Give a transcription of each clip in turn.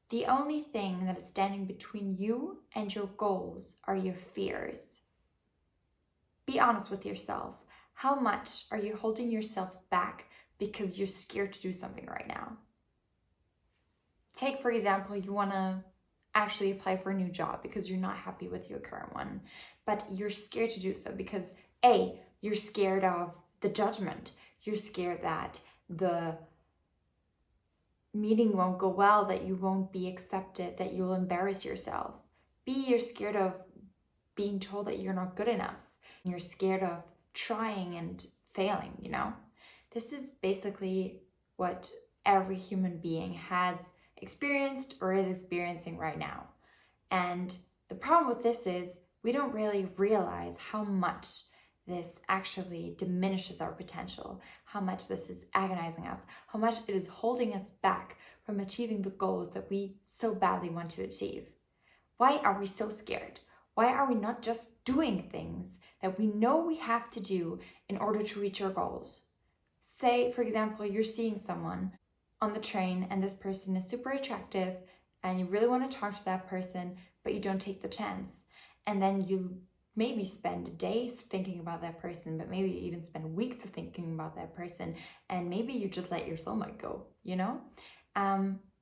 The only thing that is standing between you and your goals are your fears. Be honest with yourself. How much are you holding yourself back because you're scared to do something right now? Take, for example, you want to actually apply for a new job because you're not happy with your current one, but you're scared to do so because A, you're scared of the judgment. You're scared that the meeting won't go well, that you won't be accepted, that you'll embarrass yourself. B, you're scared of being told that you're not good enough. You're scared of trying and failing, you know? This is basically what every human being has experienced or is experiencing right now. And the problem with this is we don't really realize how much this actually diminishes our potential, how much this is agonizing us, how much it is holding us back from achieving the goals that we so badly want to achieve. Why are we so scared? Why are we not just doing things that we know we have to do in order to reach our goals? Say, for example, you're seeing someone on the train and this person is super attractive and you really want to talk to that person, but you don't take the chance. And then you maybe spend days thinking about that person, but maybe you even spend weeks of thinking about that person, and maybe you just let your soulmate go, you know?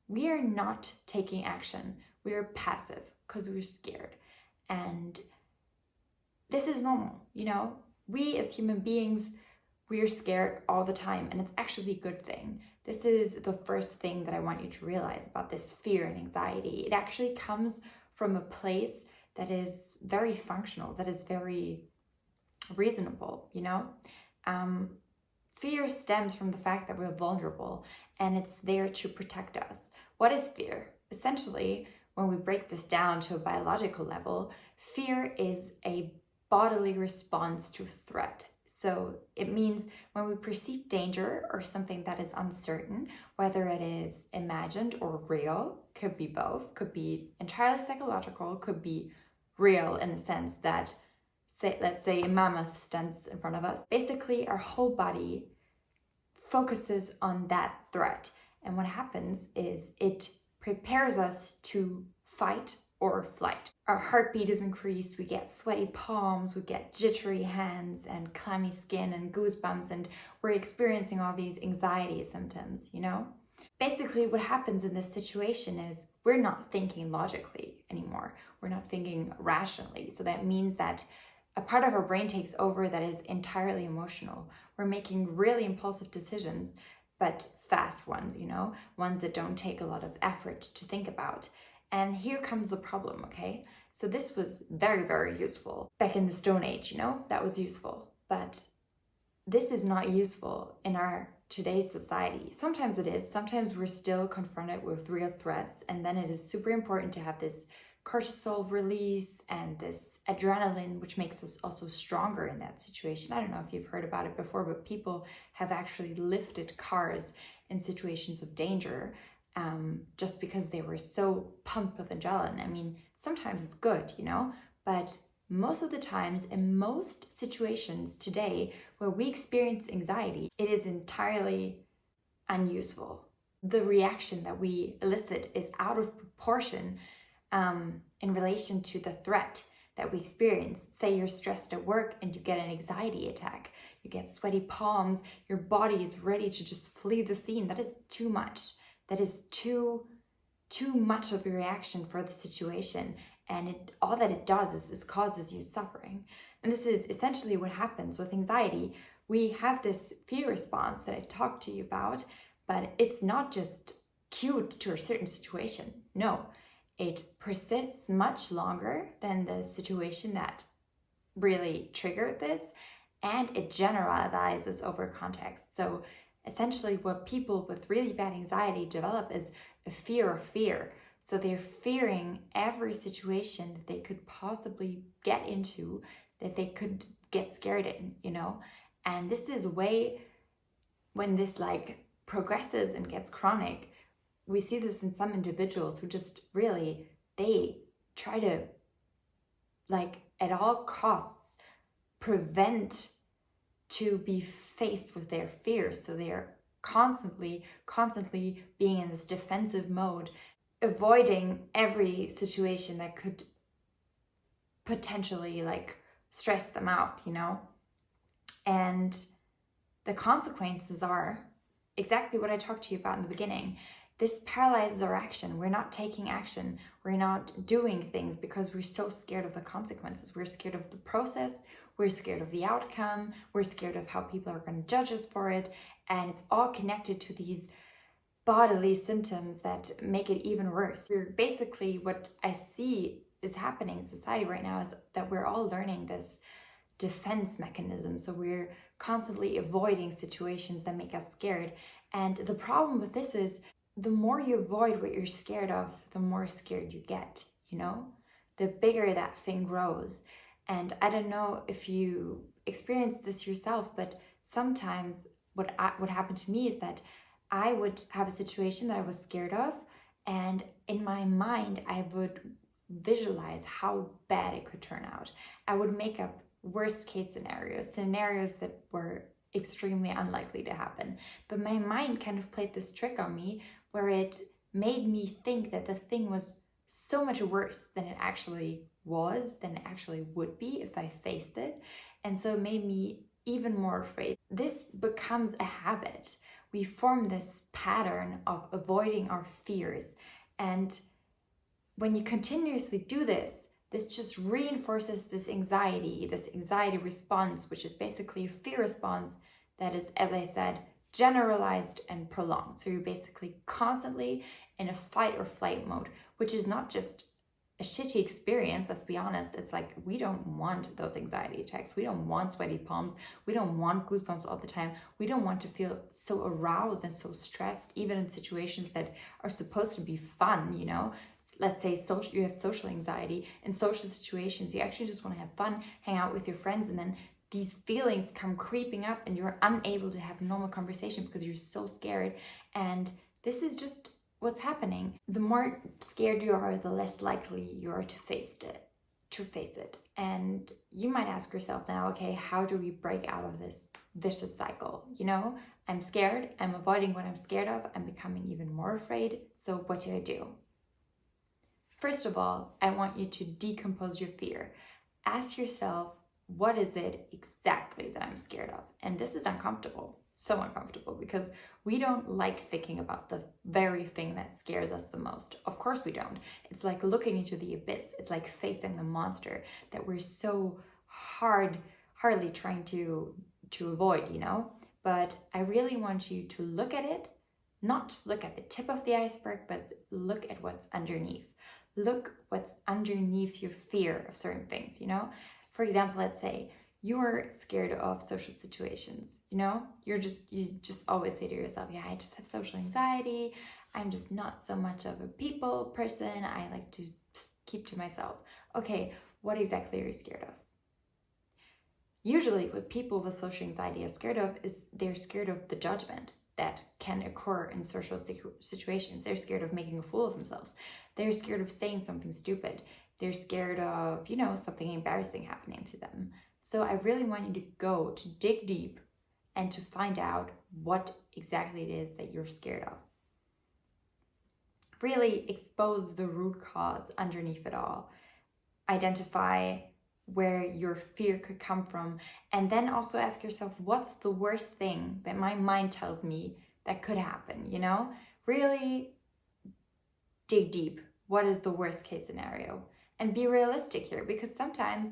We are not taking action. We are passive because we're scared. And this is normal, you know? We as human beings, we are scared all the time, and it's actually a good thing. This is the first thing that I want you to realize about this fear and anxiety. It actually comes from a place that is very functional, that is very reasonable, you know? Fear stems from the fact that we're vulnerable and it's there to protect us. What is fear? Essentially, when we break this down to a biological level, fear is a bodily response to a threat. So it means when we perceive danger or something that is uncertain, whether it is imagined or real, could be both, could be entirely psychological, could be real in the sense that, let's say a mammoth stands in front of us. Basically, our whole body focuses on that threat. And what happens is it prepares us to fight or flight. Our heartbeat is increased, we get sweaty palms, we get jittery hands and clammy skin and goosebumps, and we're experiencing all these anxiety symptoms, you know? Basically, what happens in this situation is we're not thinking logically anymore. We're not thinking rationally. So that means that a part of our brain takes over that is entirely emotional. We're making really impulsive decisions, but fast ones, you know, ones that don't take a lot of effort to think about. And here comes the problem, okay? So this was very, very useful. Back in the Stone Age, you know, that was useful. But this is not useful in our today's society. Sometimes it is. Sometimes we're still confronted with real threats, and then it is super important to have this cortisol release and this adrenaline, which makes us also stronger in that situation. I don't know if you've heard about it before, but people have actually lifted cars in situations of danger just because they were so pumped with adrenaline. I mean, sometimes it's good, you know, but most of the times, in most situations today where we experience anxiety, it is entirely unuseful. The reaction that we elicit is out of proportion in relation to the threat that we experience. Say you're stressed at work and you get an anxiety attack. You get sweaty palms, your body is ready to just flee the scene. That is too much. That is too much of a reaction for the situation. And all that it does is causes you suffering. And this is essentially what happens with anxiety. We have this fear response that I talked to you about, but it's not just cued to a certain situation. No, it persists much longer than the situation that really triggered this, and it generalizes over context. So essentially what people with really bad anxiety develop is a fear of fear. So they're fearing every situation that they could possibly get into, that they could get scared in, you know? And this is when this like progresses and gets chronic, we see this in some individuals who just really, they try to like at all costs prevent to be faced with their fears. So they are constantly being in this defensive mode. avoiding every situation that could potentially like stress them out, you know? And the consequences are exactly what I talked to you about in the beginning. This paralyzes our action. We're not taking action. We're not doing things because we're so scared of the consequences. We're scared of the process. We're scared of the outcome. We're scared of how people are going to judge us for it. And it's all connected to these bodily symptoms that make it even worse. We're basically, what I see is happening in society right now is that we're all learning this defense mechanism. So we're constantly avoiding situations that make us scared. And the problem with this is the more you avoid what you're scared of, the more scared you get, you know? The bigger that thing grows. And I don't know if you experience this yourself, but sometimes what happened to me is that I would have a situation that I was scared of, and in my mind, I would visualize how bad it could turn out. I would make up worst case scenarios that were extremely unlikely to happen. But my mind kind of played this trick on me where it made me think that the thing was so much worse than it actually was, than it actually would be if I faced it. And so it made me even more afraid. This becomes a habit. We form this pattern of avoiding our fears. And when you continuously do this, this just reinforces this anxiety response, which is basically a fear response that is, as I said, generalized and prolonged. So you're basically constantly in a fight or flight mode, which is not just a shitty experience, let's be honest. It's like, we don't want those anxiety attacks. We don't want sweaty palms. We don't want goosebumps all the time. We don't want to feel so aroused and so stressed, even in situations that are supposed to be fun, you know? Let's say you have social anxiety. In social situations, you actually just want to have fun, hang out with your friends, and then these feelings come creeping up and you're unable to have normal conversation because you're so scared. And this is just what's happening. The more scared you are, the less likely you are to face it. And you might ask yourself now, okay, how do we break out of this vicious cycle? You know, I'm scared, I'm avoiding what I'm scared of, I'm becoming even more afraid. So what do I do? First of all, I want you to decompose your fear. Ask yourself, what is it exactly that I'm scared of? And this is uncomfortable, so uncomfortable, because we don't like thinking about the very thing that scares us the most. Of course we don't. It's like looking into the abyss. It's like facing the monster that we're so hardly trying to avoid, you know? But I really want you to look at it, not just look at the tip of the iceberg, but look at what's underneath. Look what's underneath your fear of certain things, you know? For example, let's say you're scared of social situations, you know? You just always say to yourself, yeah, I just have social anxiety. I'm just not so much of a people person. I like to keep to myself. Okay, what exactly are you scared of? Usually what people with social anxiety are scared of is they're scared of the judgment that can occur in social situations. They're scared of making a fool of themselves. They're scared of saying something stupid. They're scared of, you know, something embarrassing happening to them. So I really want you to dig deep and to find out what exactly it is that you're scared of. Really expose the root cause underneath it all. Identify where your fear could come from, and then also ask yourself, what's the worst thing that my mind tells me that could happen, you know? Really dig deep. What is the worst case scenario? And be realistic here, because sometimes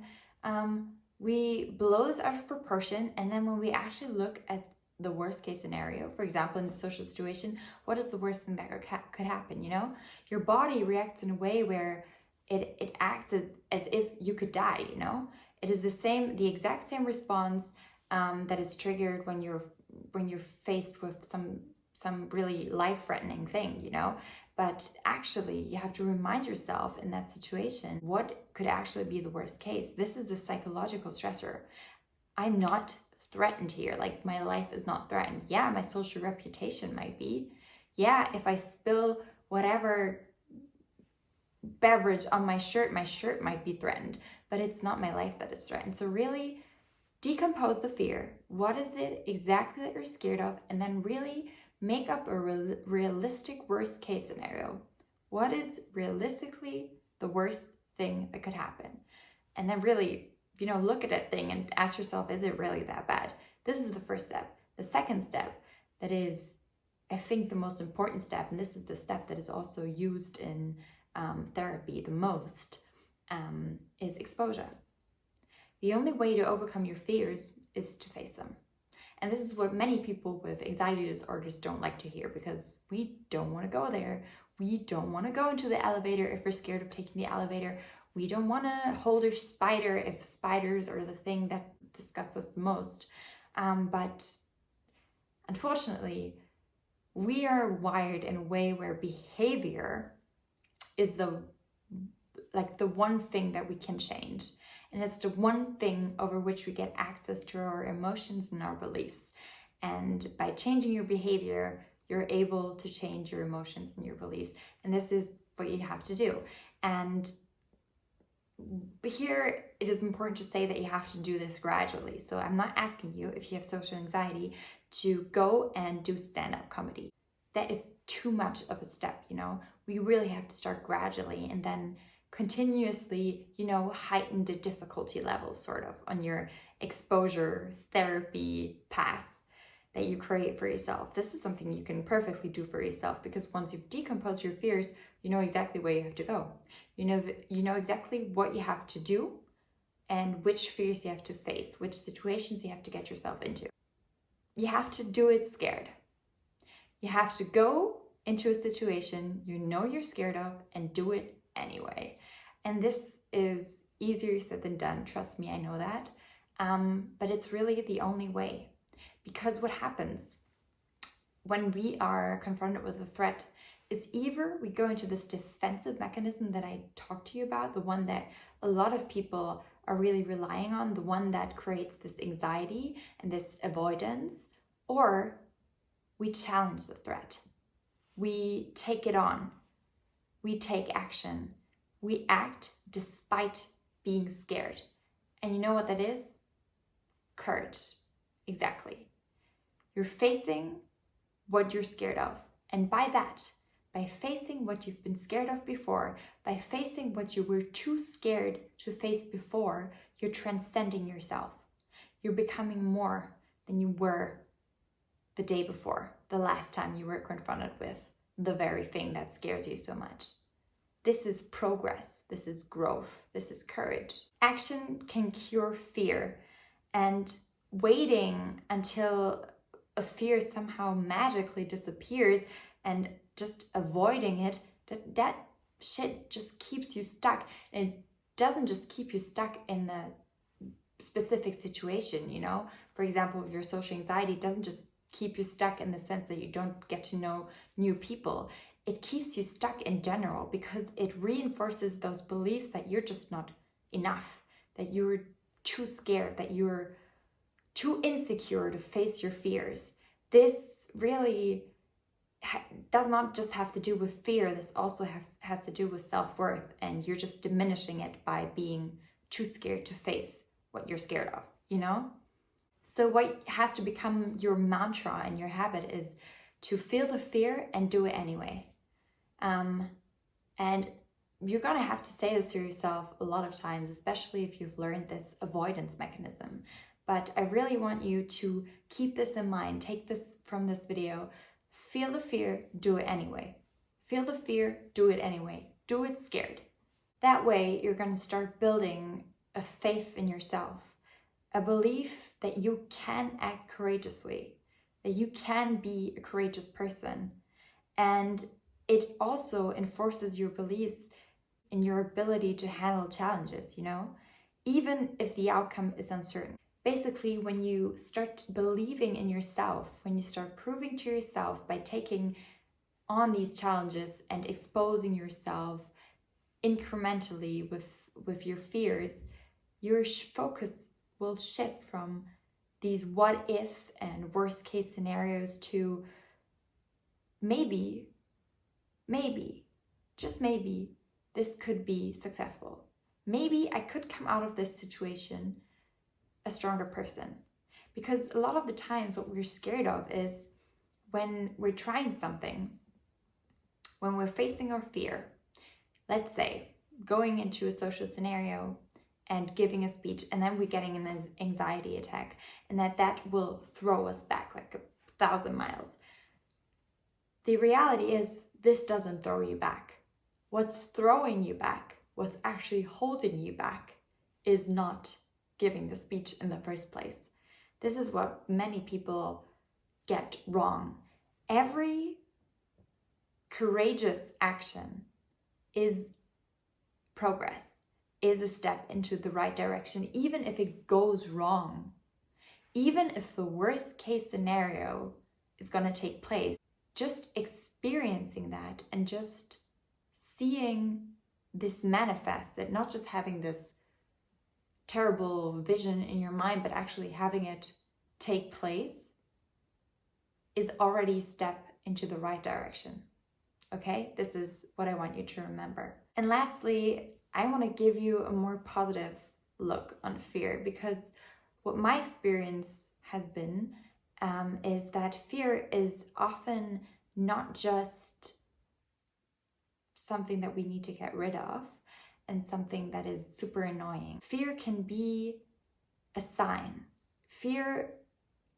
we blow this out of proportion, and then when we actually look at the worst case scenario, for example, in the social situation, what is the worst thing that could happen, you know? Your body reacts in a way where it acts as if you could die, you know? It is the exact same response that is triggered when you're faced with some really life-threatening thing, you know? But actually, you have to remind yourself in that situation, what could actually be the worst case? This is a psychological stressor. I'm not threatened here. Like, my life is not threatened. Yeah, my social reputation might be. Yeah, if I spill whatever beverage on my shirt might be threatened, but it's not my life that is threatened. So really decompose the fear. What is it exactly that you're scared of? And then really make up a realistic worst case scenario. What is realistically the worst thing that could happen? And then really, look at that thing and ask yourself, is it really that bad? This is the first step. The second step, that is, I think, the most important step, and this is the step that is also used in therapy the most, is exposure. The only way to overcome your fears is to face them. And this is what many people with anxiety disorders don't like to hear, because we don't want to go there. We don't want to go into the elevator if we're scared of taking the elevator. We don't want to hold a spider if spiders are the thing that disgusts us the most. But unfortunately, we are wired in a way where behavior is the one thing that we can change. And it's the one thing over which we get access to our emotions and our beliefs. And by changing your behavior, you're able to change your emotions and your beliefs. And this is what you have to do. And here it is important to say that you have to do this gradually. So I'm not asking you, if you have social anxiety, to go and do stand-up comedy. That is too much of a step, We really have to start gradually and then continuously, heighten the difficulty levels sort of on your exposure therapy path that you create for yourself. This is something you can perfectly do for yourself, because once you've decomposed your fears, you know exactly where you have to go. You know exactly what you have to do and which fears you have to face, which situations you have to get yourself into. You have to do it scared. You have to go into a situation you're scared of and do it anyway. And this is easier said than done. Trust me, I know that. But it's really the only way. Because what happens when we are confronted with a threat is either we go into this defensive mechanism that I talked to you about, the one that a lot of people are really relying on, the one that creates this anxiety and this avoidance, or we challenge the threat. We take it on. We take action. We act despite being scared. And you know what that is? Courage. Exactly. You're facing what you're scared of. And by facing what you've been scared of before, by facing what you were too scared to face before, you're transcending yourself. You're becoming more than you were the day before, the last time you were confronted with the very thing that scares you so much. This is progress. This is growth. This is courage. Action can cure fear, and waiting until a fear somehow magically disappears and just avoiding it, that shit just keeps you stuck. And it doesn't just keep you stuck in the specific situation, For example, with your social anxiety, it doesn't just keep you stuck in the sense that you don't get to know new people. It keeps you stuck in general because it reinforces those beliefs that you're just not enough, that you're too scared, that you're too insecure to face your fears. This really does not just have to do with fear. This also has to do with self-worth, and you're just diminishing it by being too scared to face what you're scared of, So what has to become your mantra and your habit is to feel the fear and do it anyway. And you're going to have to say this to yourself a lot of times, especially if you've learned this avoidance mechanism. But I really want you to keep this in mind. Take this from this video. Feel the fear, do it anyway. Feel the fear, do it anyway. Do it scared. That way, you're going to start building a faith in yourself, a belief that you can act courageously, that you can be a courageous person. And it also enforces your beliefs in your ability to handle challenges, even if the outcome is uncertain. Basically, when you start believing in yourself, when you start proving to yourself by taking on these challenges and exposing yourself incrementally with your fears, your focus will shift from these what if and worst case scenarios to maybe, just maybe, this could be successful. Maybe I could come out of this situation a stronger person. Because a lot of the times what we're scared of is when we're trying something When we're facing our fear, let's say going into a social scenario and giving a speech, and then we're getting an anxiety attack, and that will throw us back like 1,000 miles. The reality is this doesn't throw you back. What's throwing you back, what's actually holding you back, is not giving the speech in the first place. This is what many people get wrong. Every courageous action is progress, is a step into the right direction, even if it goes wrong. Even if the worst case scenario is going to take place, just experiencing that and just seeing this manifested, not just having this terrible vision in your mind, but actually having it take place, is already a step into the right direction. Okay, this is what I want you to remember. And lastly, I want to give you a more positive look on fear, because what my experience has been is that fear is often not just something that we need to get rid of and something that is super annoying. Fear can be a sign. Fear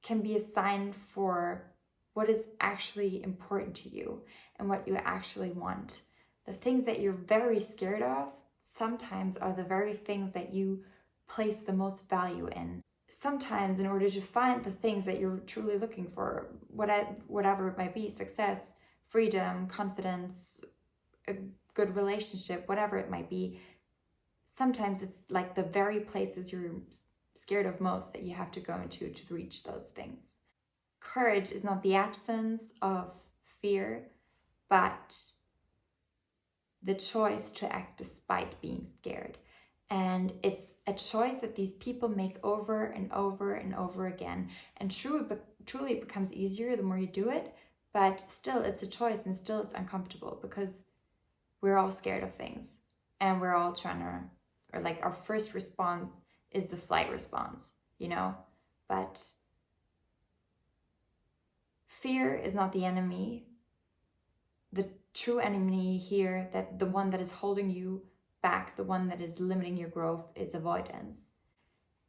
can be a sign for what is actually important to you and what you actually want. The things that you're very scared of sometimes are the very things that you place the most value in. Sometimes, in order to find the things that you're truly looking for, whatever it might be, success, freedom, confidence, a good relationship, whatever it might be, sometimes it's like the very places you're scared of most that you have to go into to reach those things. Courage is not the absence of fear, but the choice to act despite being scared. And it's a choice that these people make over and over and over again. And truly it becomes easier the more you do it, but still it's a choice, and still it's uncomfortable, because we're all scared of things, and we're all trying to, or like our first response is the flight response, you know? But fear is not the enemy. The true enemy here, that the one that is holding you back, the one that is limiting your growth, is avoidance.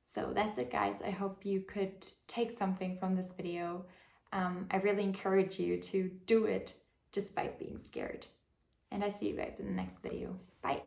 So that's it, guys. I hope you could take something from this video. I really encourage you to do it despite being scared. And I see you guys in the next video. Bye.